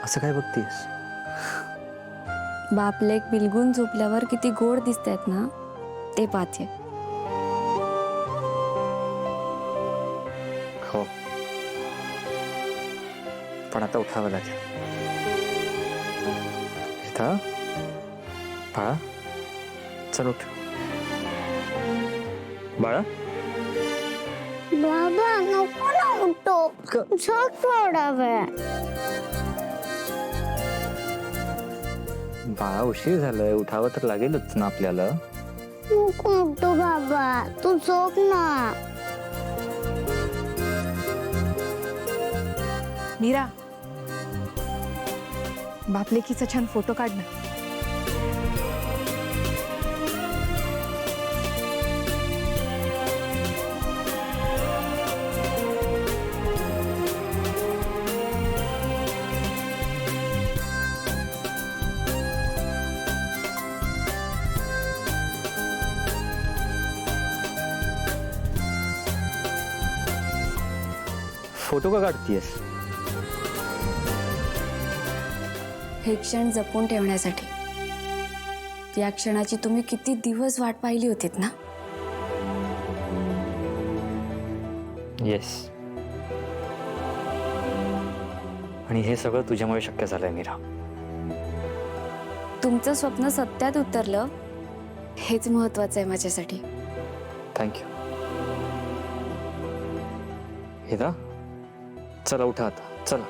असं काय बघतीस? बाप लेक बिलगून झोपल्यावर किती गोड दिसतात ना, ते पाहते. हो, पण आता उठावं लागेल. इथं बाळा, चल उठ. बाळा, बाबा नको ना उठो. झोप थोडा वेळ. बाळा उशीर झालाय, उठावं तर लागेलच ना आपल्याला. नको उठो बाबा, तू झोप ना. मीरा, बापलेकीचा छान फोटो काढ ना. फोटो का काढतीयस? हे क्षण जपून ठेवण्यासाठी. या क्षणाची तुम्ही किती दिवस वाट पाहिली होतीत ना. येस. आणि हे सगळं तुझ्यामुळे शक्य झालंय मीरा. तुमचं स्वप्न सत्यात उतरलं, हेच महत्वाचं आहे माझ्यासाठी. थँक्यू. हिदा, चला उठा आता, चला.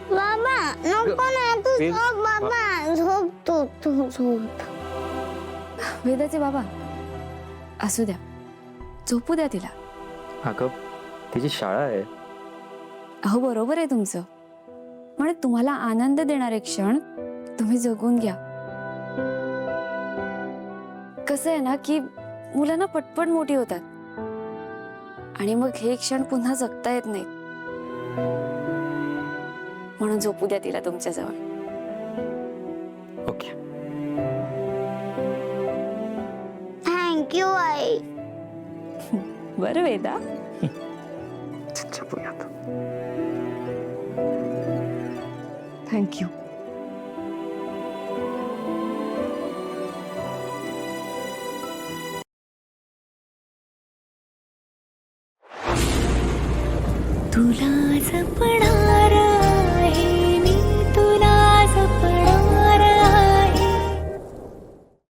बाबा नको ना, तू प्लीज. झोप बाबा. झोप तू झोप. वेदाचे बाबा, असू द्या, झोपू द्या तिला. अगं, तिची शाळा आहे. अहो बरोबर आहे तुमचं, पण तुम्हाला आनंद देणारे क्षण तुम्ही जगून घ्या. कसं आहे ना की मुलांना पटपट मोठी होतात आणि मग हे क्षण पुन्हा जगता येत नाहीत. म्हणून झोपू द्या तिला तुमच्या जवळ. ओके. थँक्यू आई. बरं वेदा. झोपूया आता. थँक्यू. तुला जपणार